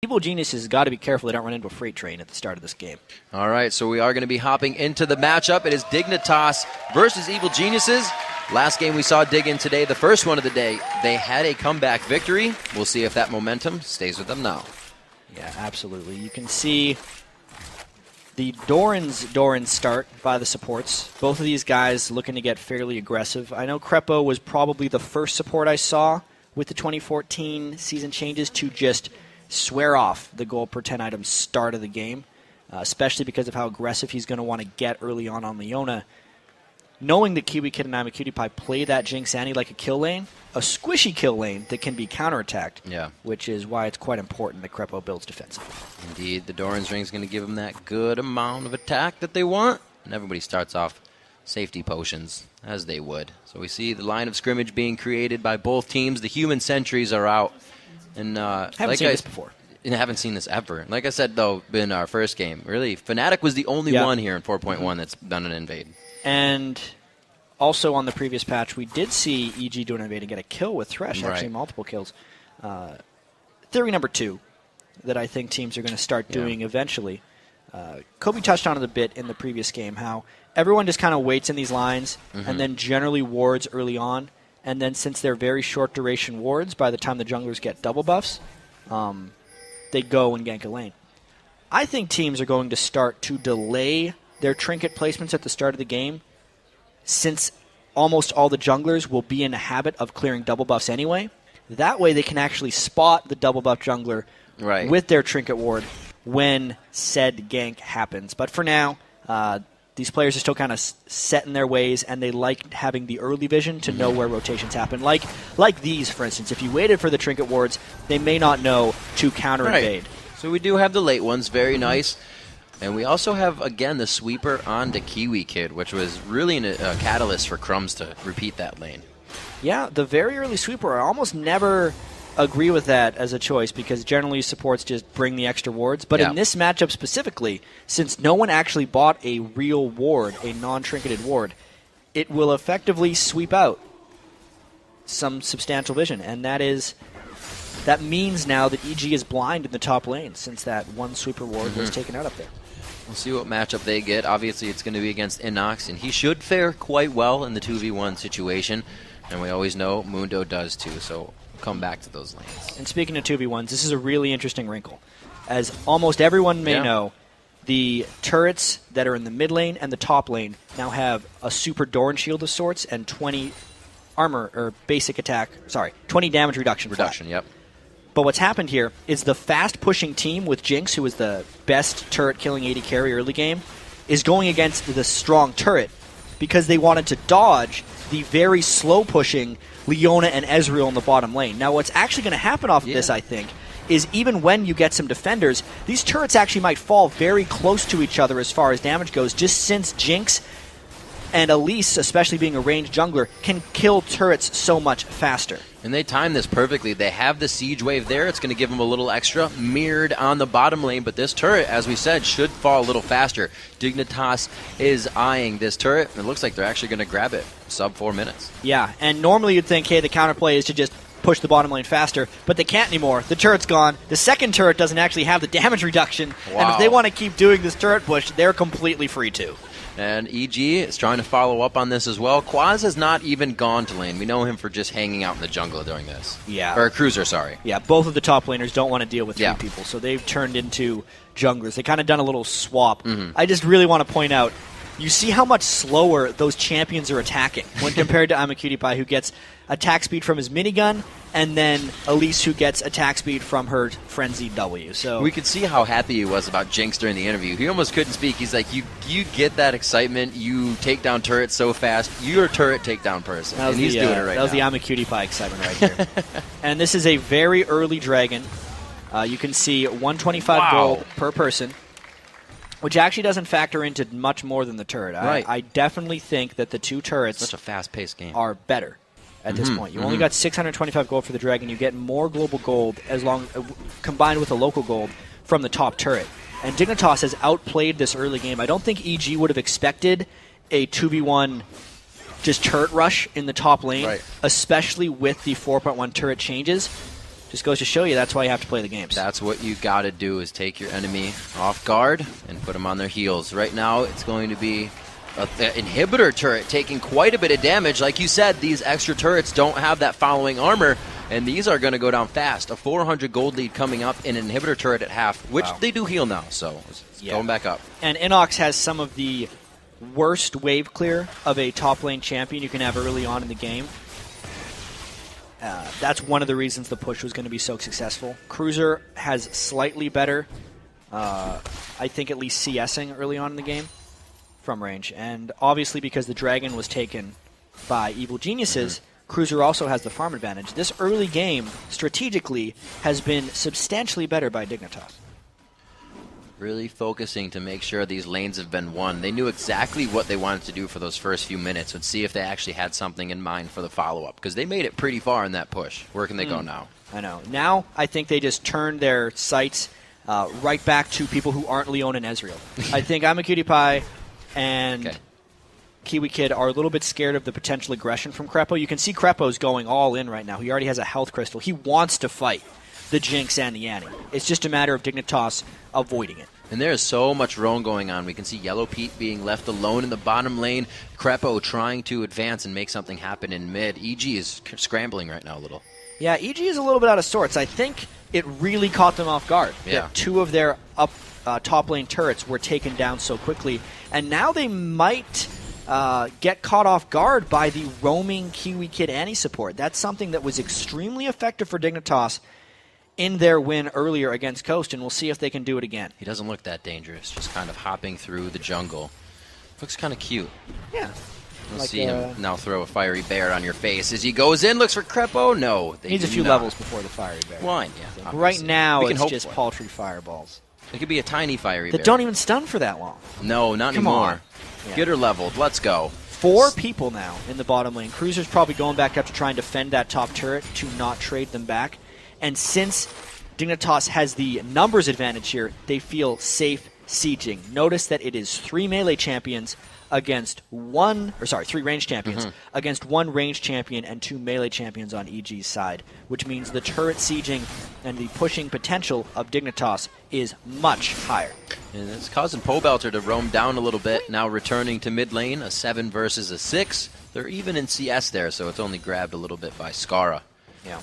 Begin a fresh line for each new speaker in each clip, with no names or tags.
Evil Geniuses has got to be careful they don't run into a freight train at the start of this game.
All right, so we are going to be hopping into the matchup. It is Dignitas versus Evil Geniuses. Last game we saw Dig in today, the first one of the day, they had a comeback victory. We'll see if that momentum stays with them now.
Yeah, absolutely. You can see the Doran's start by the supports. Both of these guys looking to get fairly aggressive. I know Crepo was probably the first support I saw with the 2014 season changes to just swear off the gold per 10 items start of the game, especially because of how aggressive he's going to want to get early on Leona. Knowing that Kiwi Kid and I'm a Cutie Pie play that Jinx Annie like a kill lane, a squishy kill lane that can be counterattacked, which is why it's quite important that Crepo builds defensively.
Indeed, the Doran's ring is going to give them that good amount of attack that they want, and everybody starts off safety potions, as they would. So we see the line of scrimmage being created by both teams. The human sentries are out. And
haven't seen this before.
I haven't seen this ever. Like I said, though, in our first game, really, Fnatic was the only one here in 4.1 that's done an invade.
And also on the previous patch, we did see EG do an invade and get a kill with Thresh, actually multiple kills. Theory number 2 that I think teams are going to start doing eventually. Kobe touched on it a bit in the previous game, how everyone just kind of waits in these lines and then generally wards early on. And then since they're very short duration wards, by the time the junglers get double buffs, they go and gank a lane. I think teams are going to start to delay their trinket placements at the start of the game, since almost all the junglers will be in a habit of clearing double buffs anyway. That way they can actually spot the double buff jungler with their trinket ward when said gank happens. But for now, these players are still kind of set in their ways, and they like having the early vision to know where rotations happen. Like these, for instance. If you waited for the trinket wards, they may not know to counter-invade.
So we do have the late ones. Very nice. And we also have, again, the sweeper on the Kiwi Kid, which was really a catalyst for Crumbs to repeat that lane.
Yeah, the very early sweeper, I almost never agree with that as a choice, because generally supports just bring the extra wards. But in this matchup specifically, since no one actually bought a real ward, a non-trinketed ward, it will effectively sweep out some substantial vision. And that means now that EG is blind in the top lane, since that one sweeper ward was taken out up there.
We'll see what matchup they get. Obviously, it's going to be against Inox, and he should fare quite well in the 2v1 situation. And we always know Mundo does too, so we'll come back to those lanes.
And speaking of 2v1s, this is a really interesting wrinkle. As almost everyone may know, the turrets that are in the mid lane and the top lane now have a super Doran shield of sorts and 20 armor, or basic attack, 20 damage reduction. But what's happened here is the fast-pushing team with Jinx, who is the best turret-killing AD carry early game, is going against the strong turret because they wanted to dodge the very slow-pushing Leona and Ezreal in the bottom lane. Now, what's actually going to happen off of this, I think, is even when you get some defenders, these turrets actually might fall very close to each other as far as damage goes, just since Jinx and Elise, especially being a ranged jungler, can kill turrets so much faster.
And they time this perfectly. They have the siege wave there. It's going to give them a little extra, mirrored on the bottom lane. But this turret, as we said, should fall a little faster. Dignitas is eyeing this turret, and it looks like they're actually going to grab it sub 4 minutes.
Yeah, and normally you'd think, hey, the counterplay is to just push the bottom lane faster, but they can't anymore. The turret's gone. The second turret doesn't actually have the damage reduction, and if they want to keep doing this turret push, they're completely free too.
And EG is trying to follow up on this as well. Quaz has not even gone to lane. We know him for just hanging out in the jungle during this.
Yeah.
Or Cruiser, sorry.
Yeah, both of the top laners don't want to deal with three people, so they've turned into junglers. They kind of done a little swap. I just really want to point out, you see how much slower those champions are attacking when compared to I'm a Cutie Pie, who gets attack speed from his minigun, and then Elise, who gets attack speed from her frenzied W. So
we could see how happy he was about Jinx during the interview. He almost couldn't speak. He's like, you get that excitement. You take down turrets so fast. You're a turret takedown person. And he's doing it right now.
That was the I'm a Cutie Pie excitement right here. And this is a very early dragon. You can see 125 gold per person, which actually doesn't factor into much more than the turret. I definitely think that the two turrets
such a fast-paced game
are better at this point. You only got 625 gold for the dragon. You get more global gold combined with a local gold from the top turret. And Dignitas has outplayed this early game. I don't think EG would have expected a 2v1 just turret rush in the top lane, especially with the 4.1 turret changes. Just goes to show you that's why you have to play the games.
That's what you got to do, is take your enemy off guard and put them on their heels. Right now, it's going to be an inhibitor turret taking quite a bit of damage. Like you said, these extra turrets don't have that following armor, and these are going to go down fast. A 400 gold lead coming up in an inhibitor turret at half, which they do heal now, so it's going back up.
And Inox has some of the worst wave clear of a top lane champion you can have early on in the game. That's one of the reasons the push was going to be so successful. Cruiser has slightly better, I think at least CSing early on in the game from range. And obviously because the dragon was taken by Evil Geniuses, Cruiser also has the farm advantage. This early game, strategically, has been substantially better by Dignitas.
Really focusing to make sure these lanes have been won. They knew exactly what they wanted to do for those first few minutes and see if they actually had something in mind for the follow-up, because they made it pretty far in that push. Where can they go now? I
know. Now I think they just turn their sights right back to people who aren't Leon and Ezreal. I think I'm a Cutie Pie and Kiwi Kid are a little bit scared of the potential aggression from Krepo. You can see Krepo's going all in right now. He already has a health crystal. He wants to fight the Jinx and the Annie. It's just a matter of Dignitas avoiding it.
And there is so much roam going on. We can see Yellow Pete being left alone in the bottom lane. Krepo trying to advance and make something happen in mid. EG is scrambling right now a little.
Yeah, EG is a little bit out of sorts. I think it really caught them off guard.
Yeah.
Two of their top lane turrets were taken down so quickly. And now they might get caught off guard by the roaming Kiwi Kid Annie support. That's something that was extremely effective for Dignitas in their win earlier against Coast, and we'll see if they can do it again.
He doesn't look that dangerous, just kind of hopping through the jungle. Looks kind of cute.
Yeah.
We'll see him now throw a fiery bear on your face. As he goes in, looks for Krepo. No, they
needs a few levels before the fiery bear.
Wine, yeah.
Right now, it's just paltry fireballs.
It could be a tiny fiery bear.
That don't even stun for that long.
No, not anymore. Yeah. Get her leveled. Let's go.
4 people now in the bottom lane. Cruiser's probably going back up to try and defend that top turret to not trade them back. And since Dignitas has the numbers advantage here, they feel safe sieging. Notice that it is 3 melee champions against 3 range champions against 1 range champion and 2 melee champions on EG's side, which means the turret sieging and the pushing potential of Dignitas is much higher.
And it's causing Pobelter to roam down a little bit, now returning to mid lane, a 7 versus a 6. They're even in CS there, so it's only grabbed a little bit by Skara.
Yeah.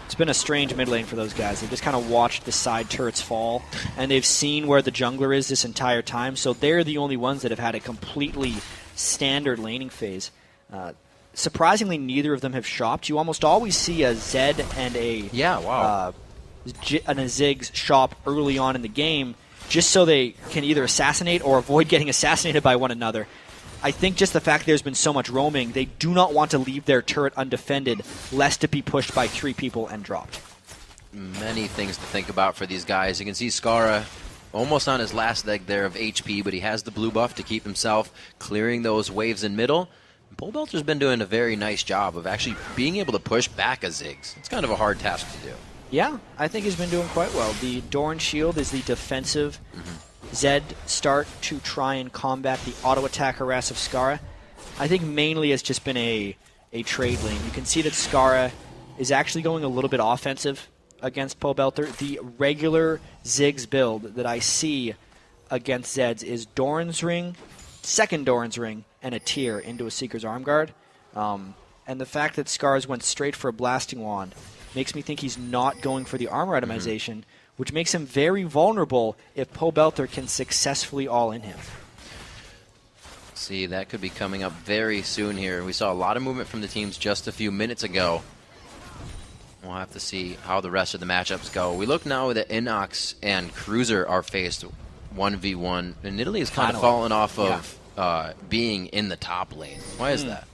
It's been a strange mid lane for those guys. They've just kind of watched the side turrets fall, and they've seen where the jungler is this entire time, so they're the only ones that have had a completely standard laning phase. Surprisingly, neither of them have shopped. You almost always see a Zed and a Ziggs shop early on in the game, just so they can either assassinate or avoid getting assassinated by one another. I think just the fact there's been so much roaming, they do not want to leave their turret undefended, lest it be pushed by 3 people and dropped.
Many things to think about for these guys. You can see Skara almost on his last leg there of HP, but he has the blue buff to keep himself clearing those waves in middle. Pobelter's been doing a very nice job of actually being able to push back a Ziggs. It's kind of a hard task to do.
Yeah, I think he's been doing quite well. The Doran Shield is the defensive Zed start to try and combat the auto attack harass of Skara. I think mainly it's just been a trade lane. You can see that Skara is actually going a little bit offensive against Pobelter. The regular Ziggs build that I see against Zeds is Doran's Ring, second Doran's Ring, and a tier into a Seeker's Arm Guard. And the fact that Skara's went straight for a Blasting Wand makes me think he's not going for the armor itemization, which makes him very vulnerable if Pobelter can successfully all-in him.
See, that could be coming up very soon here. We saw a lot of movement from the teams just a few minutes ago. We'll have to see how the rest of the matchups go. We look now that Inox and Cruiser are faced 1v1, and Italy has kind of fallen off of being in the top lane. Why is that?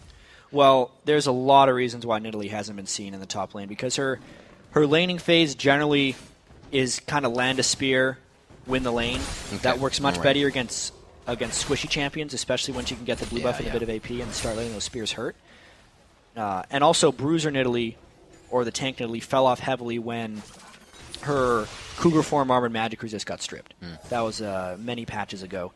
Well,
there's a lot of reasons why Nidalee hasn't been seen in the top lane, because her laning phase generally is kind of land a spear, win the lane. Okay. That works much better against squishy champions, especially when she can get the blue buff and a bit of AP and start letting those spears hurt. And also, Bruiser Nidalee, or the tank Nidalee, fell off heavily when her Cougar form armored magic resist got stripped. That was many patches ago.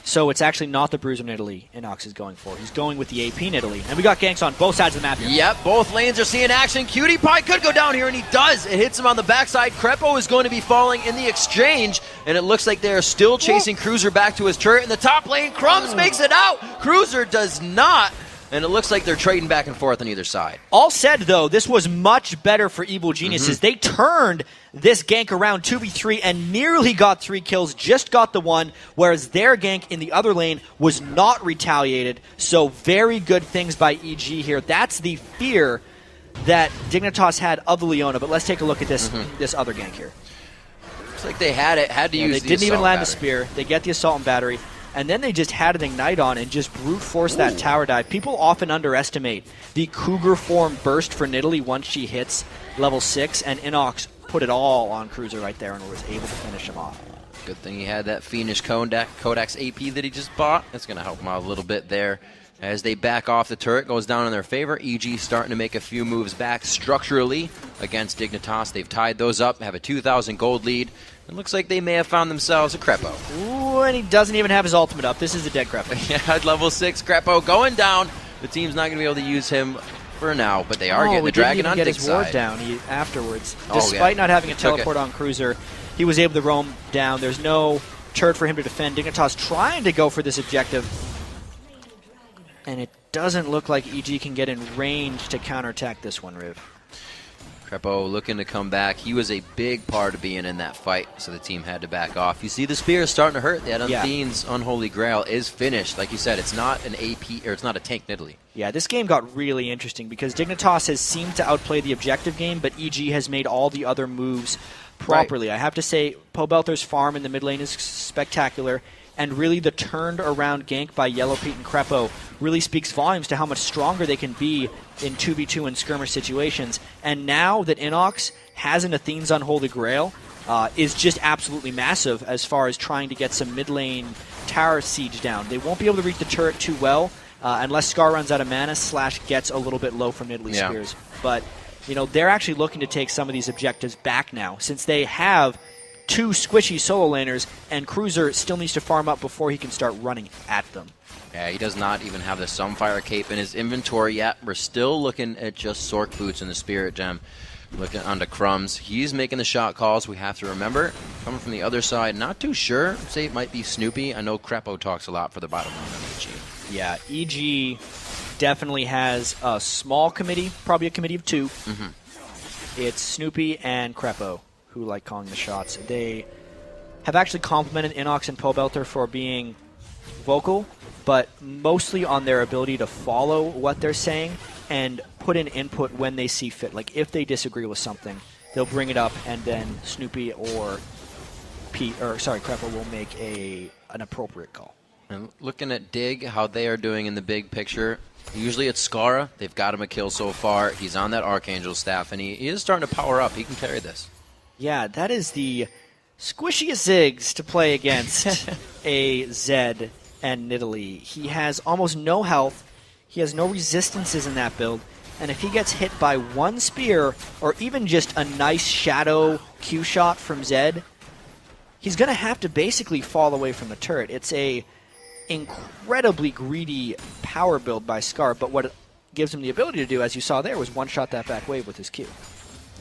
So it's actually not the Bruiser Nidalee Inox is going for. He's going with the AP Nidalee. And we got ganks on both sides of the map here.
Yep, both lanes are seeing action. Cutie Pie could go down here, and he does. It hits him on the backside. Crepo is going to be falling in the exchange, and it looks like they're still chasing Cruiser back to his turret. In the top lane, Crumbs makes it out. Cruiser does not. And it looks like they're trading back and forth on either side.
All said, though, this was much better for Evil Geniuses. They turned this gank around 2v3 and nearly got 3 kills, just got the 1, whereas their gank in the other lane was not retaliated. So very good things by EG here. That's the fear that Dignitas had of the Leona, but let's take a look at this this other gank here.
Looks like they had to use
They didn't even land the spear. They get the assault and battery. And then they just had an Ignite on and just brute force that tower dive. People often underestimate the Cougar form burst for Nidalee once she hits level 6, and Inox put it all on Cruiser right there and was able to finish him off.
Good thing he had that Fiendish Codex AP that he just bought. That's going to help him out a little bit there. As they back off, the turret goes down in their favor. EG starting to make a few moves back structurally against Dignitas. They've tied those up, have a 2,000 gold lead. It looks like they may have found themselves a Crepo.
Ooh, and he doesn't even have his ultimate up. This is a dead Crepo.
Yeah, at level 6, Crepo going down. The team's not going to be able to use him for now, but they are getting the dragon on Dig's side.
He didn't even get his ward down afterwards. Despite not having a teleport on Cruiser, he was able to roam down. There's no turret for him to defend. Dignitas trying to go for this objective, and it doesn't look like EG can get in range to counterattack this one, Riv.
Crepo looking to come back. He was a big part of being in that fight, so the team had to back off. You see the spear is starting to hurt. That Unthine's Unholy Grail is finished. Like you said, it's not an AP, or it's not a tank Nidalee. Yeah,
this game got really interesting because Dignitas has seemed to outplay the objective game, but EG has made all the other moves properly. Right. I have to say, Pobelter's farm in the mid lane is spectacular, and really the turned around gank by Yellow Pete and Crepo really speaks volumes to how much stronger they can be in 2v2 and skirmish situations. And now that Inox has an Athene's Unholy Grail, is just absolutely massive as far as trying to get some mid lane tower siege down. They won't be able to reach the turret too well unless Scar runs out of mana / gets a little bit low from Nidalee spears. But you know, they're actually looking to take some of these objectives back now, since they have 2 squishy solo laners, and Cruiser still needs to farm up before he can start running at them.
Yeah, he does not even have the Sunfire Cape in his inventory yet. We're still looking at just Sork Boots and the Spirit Gem. Looking onto Crumbs. He's making the shot calls, we have to remember. Coming from the other side, not too sure. Say it might be Snoopy. I know Crepo talks a lot for the bottom line on EG.
Yeah, EG definitely has a small committee, probably a committee of 2. It's Snoopy and Crepo who like calling the shots. They have actually complimented Inox and Pobelter for being vocal, but mostly on their ability to follow what they're saying and put in input when they see fit. Like if they disagree with something, they'll bring it up, and then Snoopy or Crepo will make an appropriate call.
And looking at Dig, how they are doing in the big picture, usually it's Skara. They've got him a kill so far. He's on that Archangel staff, and he is starting to power up. He can carry this.
Yeah, that is the squishiest Ziggs to play against a Zed and Nidalee. He has almost no health. He has no resistances in that build. And if he gets hit by one spear, or even just a nice shadow Q shot from Zed, he's going to have to basically fall away from the turret. It's a incredibly greedy power build by Scar, but what it gives him the ability to do, as you saw there, was one-shot that back wave with his Q.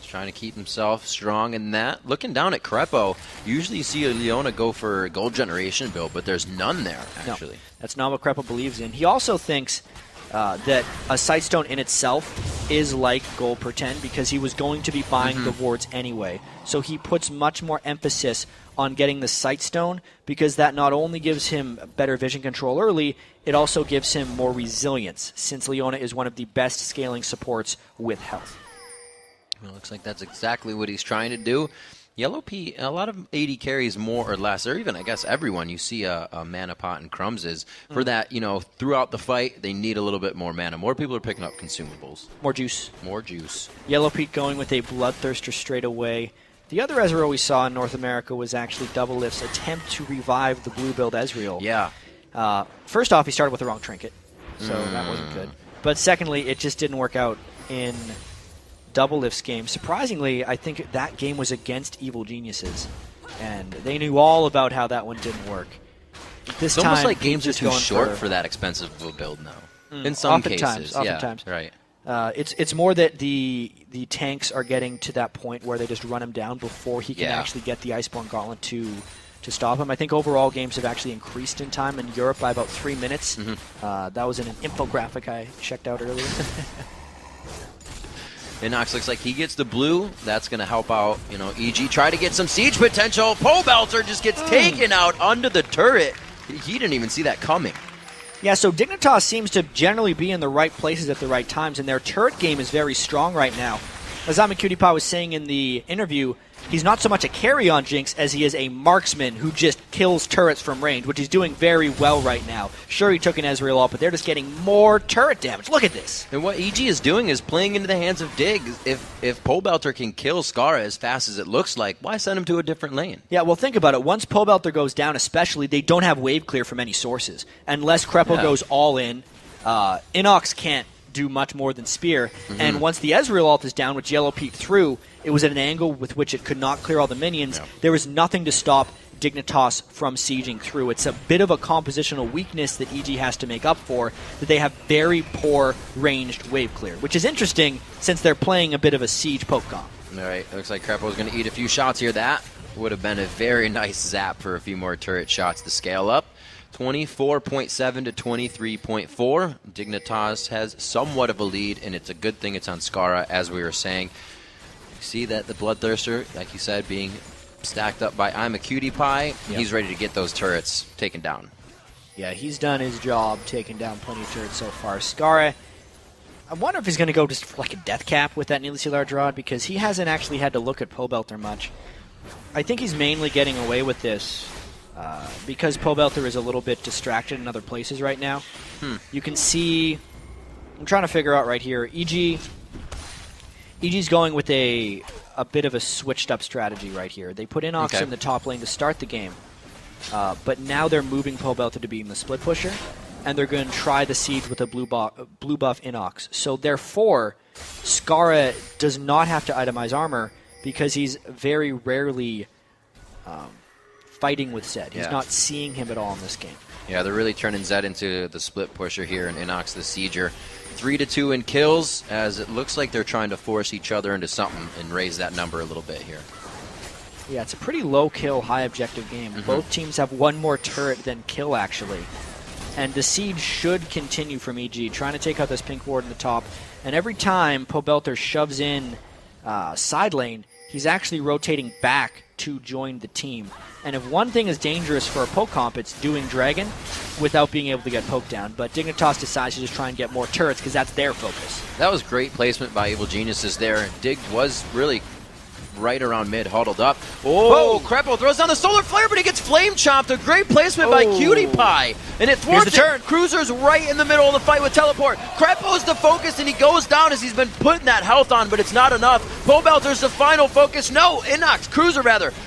Trying to keep himself strong in that. Looking down at Crepo, usually you see a Leona go for a gold generation build, but there's none there, actually.
No, that's not what Crepo believes in. He also thinks that a Sightstone in itself is like gold per 10 because he was going to be buying the wards anyway. So he puts much more emphasis on getting the Sightstone because that not only gives him better vision control early, it also gives him more resilience, since Leona is one of the best scaling supports with health.
It looks like that's exactly what he's trying to do. Yellow P, a lot of AD carries more or less, or even, I guess, everyone. You see a mana pot and Crumbs is. For that, you know, throughout the fight, they need a little bit more mana. More people are picking up consumables.
More juice.
More juice.
Yellow Pete going with a Bloodthirster straight away. The other Ezreal we saw in North America was actually Double Lift's attempt to revive the blue build Ezreal.
Yeah.
First off, he started with the wrong trinket, so that wasn't good. But secondly, it just didn't work out in Double Lift's game. Surprisingly, I think that game was against Evil Geniuses, and they knew all about how that one didn't work. This
it's almost
time,
like games are
just
too
going
short for that expensive of a build now. In some cases.
Oftentimes.
Yeah, right.
It's more that the tanks are getting to that point where they just run him down before he can actually get the Iceborne Gauntlet to stop him. I think overall games have actually increased in time in Europe by about 3 minutes. That was in an infographic I checked out earlier.
Inox looks like he gets the blue. That's going to help out, EG. Try to get some siege potential. Pobelter just gets taken out under the turret. He didn't even see that coming.
Yeah, so Dignitas seems to generally be in the right places at the right times, and their turret game is very strong right now. As Cutie was saying in the interview, he's not so much a carry on Jinx as he is a marksman who just kills turrets from range, which he's doing very well right now. Sure, he took an Ezreal off, but they're just getting more turret damage. Look at this.
And what EG is doing is playing into the hands of Dig. If Pobelter can kill Skara as fast as it looks like, why send him to a different lane?
Yeah, well, think about it. Once Pobelter goes down, especially, they don't have wave clear from any sources. Unless Krepo goes all in, Inox can't do much more than spear, and once the Ezreal ult is down, which Yellow peeked through, it was at an angle with which it could not clear all the minions. There was nothing to stop Dignitas from sieging through. It's a bit of a compositional weakness that EG has to make up for, that they have very poor ranged wave clear, which is interesting since they're playing a bit of a siege poke comp.
All right, looks like Krepo's going to eat a few shots here. That would have been a very nice zap for a few more turret shots to scale up. 24.7 to 23.4. Dignitas has somewhat of a lead, and it's a good thing it's on Skara, as we were saying. You see that the Bloodthirster, like you said, being stacked up by I'm a Cutie Pie. He's ready to get those turrets taken down.
Yeah, he's done his job, taking down plenty of turrets so far. Skara, I wonder if he's going to go just for like a death cap with that nearly large rod, because he hasn't actually had to look at Pobelter much. I think he's mainly getting away with this because Pobelter is a little bit distracted in other places right now. You can see, I'm trying to figure out right here, EG's going with a bit of a switched up strategy right here. They put Inox in the top lane to start the game, but now they're moving Pobelter to being the split pusher, and they're going to try the siege with a blue buff Inox. So therefore, Skara does not have to itemize armor because he's very rarely fighting with Zed. He's not seeing him at all in this game.
Yeah, they're really turning Zed into the split pusher here, and Inox the Sieger. 3-2 in kills, as it looks like they're trying to force each other into something and raise that number a little bit here.
Yeah, it's a pretty low kill, high objective game. Both teams have one more turret than kill, actually. And the siege should continue from EG, trying to take out this pink ward in the top. And every time Pobelter shoves in side lane, he's actually rotating back to join the team. And if one thing is dangerous for a poke comp, it's doing Dragon without being able to get poked down. But Dignitas decides to just try and get more turrets because that's their focus.
That was great placement by Evil Geniuses there. Dig was really right around mid, huddled up. Oh, Krepo throws down the solar flare, but he gets flame chopped. A great placement by Cutie Pie. And it thwarts the turn. Cruiser's right in the middle of the fight with teleport. Krepo's the focus, and he goes down as he's been putting that health on, but it's not enough. Pobelter's the final focus. No, Cruiser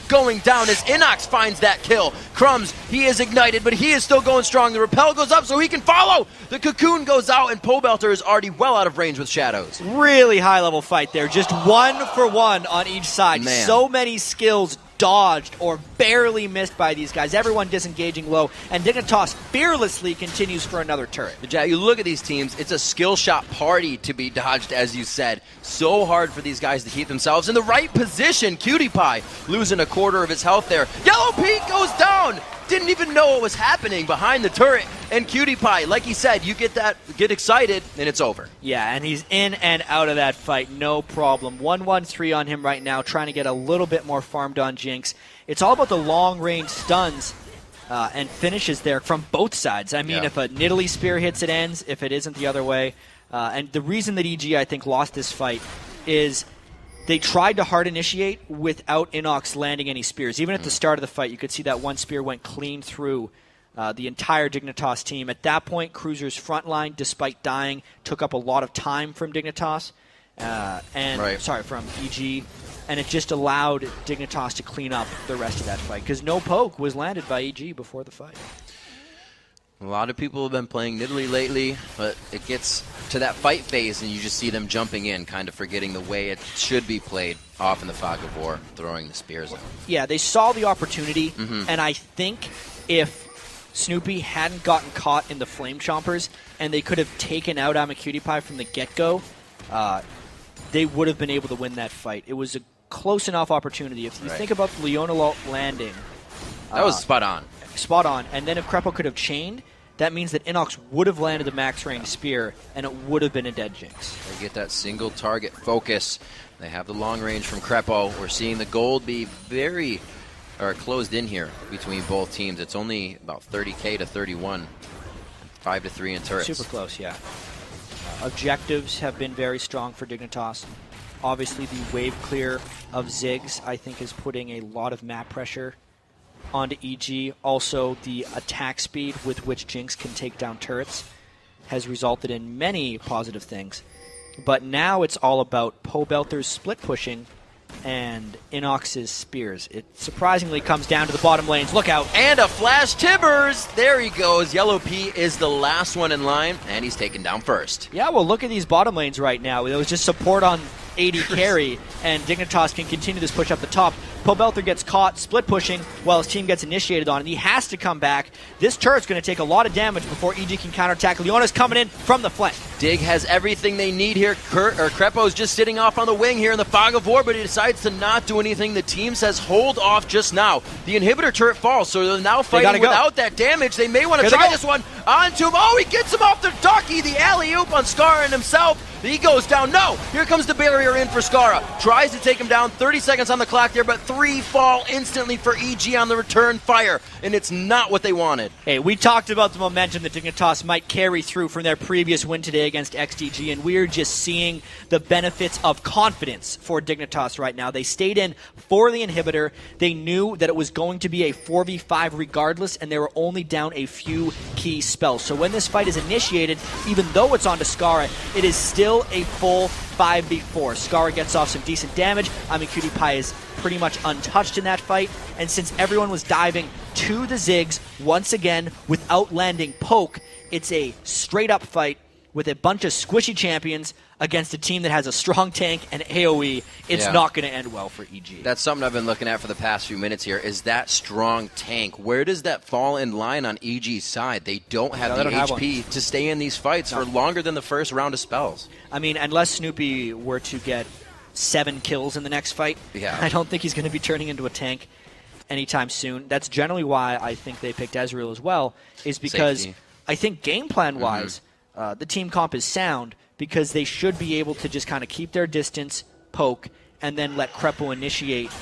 going down as Inox finds that kill. Crumbs, he is ignited, but he is still going strong. The rappel goes up so he can follow. The cocoon goes out, and Pobelter is already well out of range with shadows.
Really high-level fight there. Just 1-for-1 on each side.
Man.
So many skills dodged or barely missed by these guys. Everyone disengaging low, and Dignitas fearlessly continues for another turret.
Jack, you look at these teams, it's a skill shot party to be dodged, as you said. So hard for these guys to keep themselves in the right position. Cutie Pie losing a quarter of his health there. Yellow Peak goes down! Didn't even know what was happening behind the turret. And Cutie Pie, like he said, you get excited, and it's over.
Yeah, and he's in and out of that fight, no problem. 1-1-3 on him right now, trying to get a little bit more farmed on Jinx. It's all about the long-range stuns and finishes there from both sides. I mean, if a Nidalee Spear hits, it ends. If it isn't, the other way. And the reason that EG, I think, lost this fight is they tried to hard initiate without Inox landing any spears. Even at the start of the fight, you could see that one spear went clean through the entire Dignitas team. At that point, Cruiser's front line, despite dying, took up a lot of time from Dignitas, from EG, and it just allowed Dignitas to clean up the rest of that fight, because no poke was landed by EG before the fight.
A lot of people have been playing Nidalee lately, but it gets to that fight phase and you just see them jumping in, kind of forgetting the way it should be played off in the fog of war, throwing the spears out.
Yeah, they saw the opportunity, and I think if Snoopy hadn't gotten caught in the Flame Chompers and they could have taken out AmaCutiePie from the get-go, they would have been able to win that fight. It was a close enough opportunity. If you think about the Leona landing...
That was spot on.
Spot on. And then if Krepo could have chained, that means that Inox would have landed the max range spear, and it would have been a dead Jinx.
They get that single target focus. They have the long range from Krepo. We're seeing the gold be very closed in here between both teams. It's only about 30k to 31, 5-3 in turrets.
Super close, yeah. Objectives have been very strong for Dignitas. Obviously, the wave clear of Ziggs, I think, is putting a lot of map pressure onto EG. Also, the attack speed with which Jinx can take down turrets has resulted in many positive things. But now it's all about Pobelter's split pushing and Inox's spears. It surprisingly comes down to the bottom lanes. Look out.
And a flash Tibbers. There he goes. Yellow P is the last one in line, and he's taken down first.
Yeah, well, look at these bottom lanes right now. It was just support on AD carry, and Dignitas can continue this push up the top. Pobelter gets caught split pushing while his team gets initiated on, and he has to come back. This turret's going to take a lot of damage before EG can counterattack. Leona's coming in from the flank.
Dig has everything they need here. Krepo's just sitting off on the wing here in the fog of war, but he decides to not do anything. The team says hold off just now. The inhibitor turret falls, so they're now fighting without that damage. They may want to try this one onto him. Oh, he gets him off the ducky. The alley-oop on Scar and himself. He goes down. No! Here comes the barrier in for Skara. Tries to take him down. 30 seconds on the clock there, but 3 fall instantly for EG on the return fire, and it's not what they wanted.
Hey, we talked about the momentum that Dignitas might carry through from their previous win today against XDG, and we're just seeing the benefits of confidence for Dignitas right now. They stayed in for the inhibitor. They knew that it was going to be a 4v5 regardless, and they were only down a few key spells. So when this fight is initiated, even though it's onto Skara, it is still a full 5v4. Skara gets off some decent damage. AmaCutiePie is pretty much untouched in that fight, and since everyone was diving to the Ziggs once again without landing poke, it's a straight up fight with a bunch of squishy champions against a team that has a strong tank and AoE. It's not going to end well for EG.
That's something I've been looking at for the past few minutes here, is that strong tank. Where does that fall in line on EG's side? They don't have the HP to stay in these fights for longer than the first round of spells.
I mean, unless Snoopy were to get 7 kills in the next fight, I don't think he's going to be turning into a tank anytime soon. That's generally why I think they picked Ezreal as well, is because I think game plan-wise, the team comp is sound, because they should be able to just kind of keep their distance, poke, and then let Krepo initiate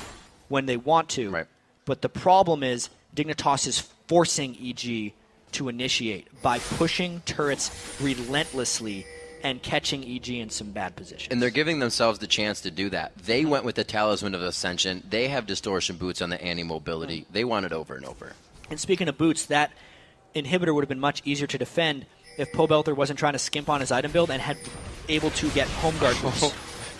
when they want to.
Right.
But the problem is Dignitas is forcing EG to initiate by pushing turrets relentlessly and catching EG in some bad positions.
And they're giving themselves the chance to do that. They went with the Talisman of Ascension. They have distortion boots on the anti-mobility. They want it over and over.
And speaking of boots, that inhibitor would have been much easier to defend if Pobelter wasn't trying to skimp on his item build and had able to get home guard boots.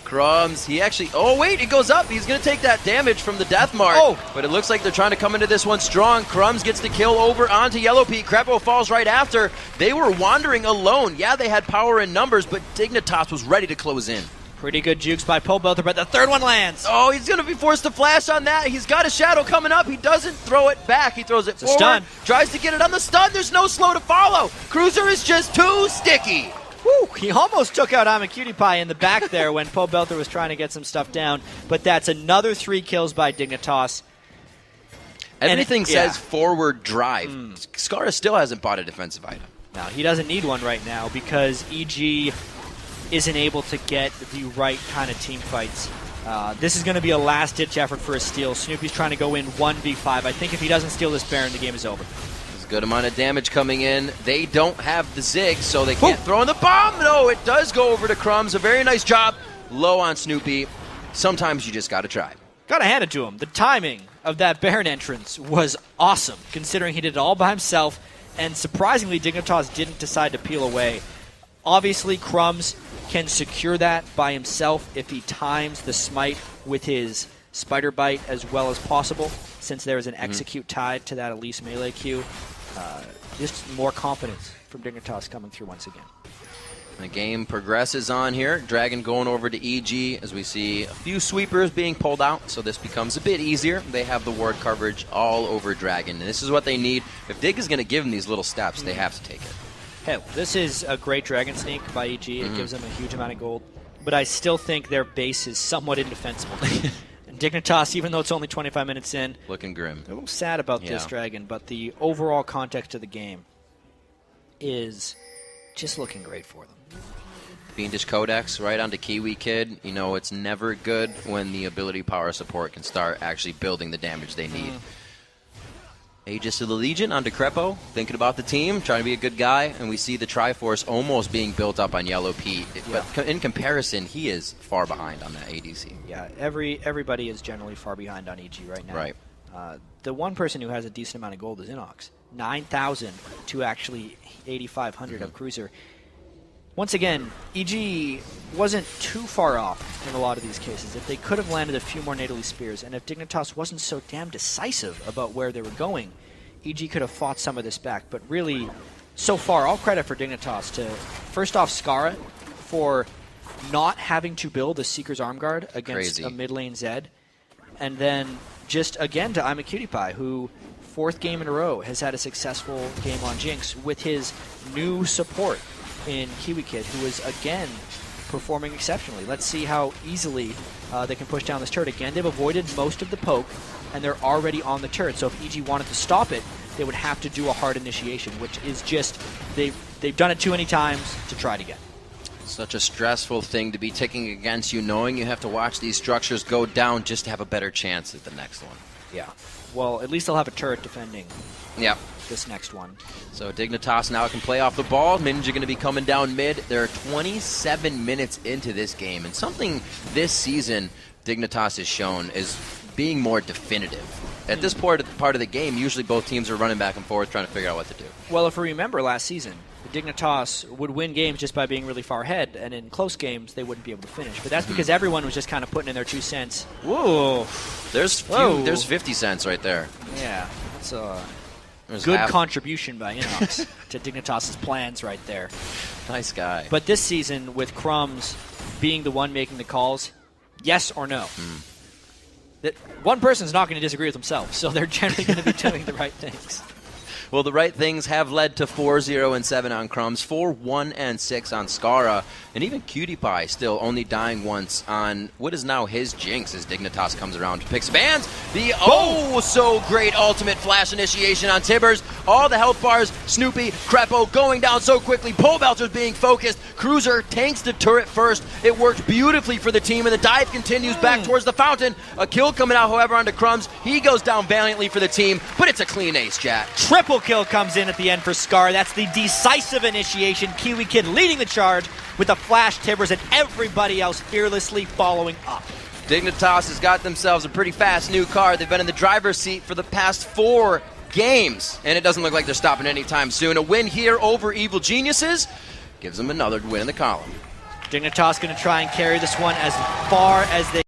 Crumbs, he actually... Oh, wait, it goes up. He's going to take that damage from the Death Mark. But it looks like they're trying to come into this one strong. Crumbs gets the kill over onto Yellow Pete. Krepo falls right after. They were wandering alone. Yeah, they had power in numbers, but Dignitas was ready to close in.
Pretty good jukes by Pobelter, but the third one lands.
Oh, he's going to be forced to flash on that. He's got a shadow coming up. He doesn't throw it back. He throws it forward.
Stun.
Tries to get it on the stun. There's no slow to follow. Cruiser is just too sticky.
Woo, he almost took out AmaCutiePie in the back there when Pobelter was trying to get some stuff down. But that's another 3 kills by Dignitas.
Everything says forward drive. Skara still hasn't bought a defensive item.
No, he doesn't need one right now because EG isn't able to get the right kind of team fights. This is going to be a last-ditch effort for a steal. Snoopy's trying to go in 1v5. I think if he doesn't steal this Baron, the game is over.
There's a good amount of damage coming in. They don't have the Zig, so they can't throw in the bomb. No, it does go over to Crumbs. A very nice job. Low on Snoopy. Sometimes you just got to try.
Got to hand it to him. The timing of that Baron entrance was awesome, considering he did it all by himself, and surprisingly, Dignitas didn't decide to peel away. Obviously, Crumbs can secure that by himself if he times the smite with his Spider Bite as well as possible, since there is an execute tied to that Elise melee Q. Just more confidence from Dignitas coming through once again.
The game progresses on here. Dragon going over to EG as we see a few sweepers being pulled out, so this becomes a bit easier. They have the ward coverage all over Dragon, and this is what they need. If Dig is going to give them these little steps, they have to take it.
Hey, this is a great Dragon sneak by EG. It gives them a huge amount of gold, but I still think their base is somewhat indefensible. And Dignitas, even though it's only 25 minutes in,
looking grim.
A little sad about this Dragon, but the overall context of the game is just looking great for them.
Fiendish Codex right onto Kiwi Kid. You know, it's never good when the ability power support can start actually building the damage they need. Aegis of the Legion onto Crepo, thinking about the team, trying to be a good guy, and we see the Triforce almost being built up on Yellow Pete. But in comparison, he is far behind on that ADC.
Yeah, everybody is generally far behind on EG right now.
Right.
The one person who has a decent amount of gold is Inox. 9,000 to actually 8,500 of Cruiser. Once again, EG wasn't too far off in a lot of these cases. If they could have landed a few more Natally Spears, and if Dignitas wasn't so damn decisive about where they were going, EG could have fought some of this back. But really, so far, all credit for Dignitas to, first off, Skara for not having to build a Seeker's Arm Guard against a mid lane Zed. And then just, again, to I'm a Cutie Pie, who, 4th game in a row, has had a successful game on Jinx with his new support in Kiwi Kid, who is, again, performing exceptionally. Let's see how easily they can push down this turret. Again, they've avoided most of the poke, and they're already on the turret. So if EG wanted to stop it, they would have to do a hard initiation, which is just, they've done it too many times to try it again.
Such a stressful thing to be ticking against you, knowing you have to watch these structures go down just to have a better chance at the next one.
Yeah. Well, at least they'll have a turret defending.
Yeah.
This next one.
So Dignitas now can play off the ball. Ninja going to be coming down mid. There are 27 minutes into this game, and something this season Dignitas has shown is being more definitive. At this part of the game, usually both teams are running back and forth trying to figure out what to do.
Well, if we remember last season, Dignitas would win games just by being really far ahead, and in close games, they wouldn't be able to finish. But that's because everyone was just kind of putting in their 2 cents.
Whoa. There's 50 cents right there.
Yeah, that's a good contribution by Inox to Dignitas' plans right there.
Nice guy.
But this season, with Crumbs being the one making the calls, yes or no? That one person's not going to disagree with themselves, so they're generally going to be doing the right things.
Well, the right things have led to 4-0-7 on Crumbs, 4-1-6 on Skara, and even Cutie Pie still only dying once on what is now his Jinx as Dignitas comes around to pick spans. The oh-so-great ultimate flash initiation on Tibbers. All the health bars, Snoopy, Crepo going down so quickly. Pole Belcher's being focused. Cruiser tanks the turret first. It worked beautifully for the team, and the dive continues back towards the fountain. A kill coming out, however, onto Crumbs. He goes down valiantly for the team, but it's a clean ace, Jack.
Triple kill comes in at the end for Scar. That's the decisive initiation. Kiwi Kid leading the charge with a flash, Tibbers, and everybody else fearlessly following up.
Dignitas has got themselves a pretty fast new car. They've been in the driver's seat for the past 4 games, and it doesn't look like they're stopping anytime soon. A win here over Evil Geniuses gives them another win in the column.
Dignitas going to try and carry this one as far as they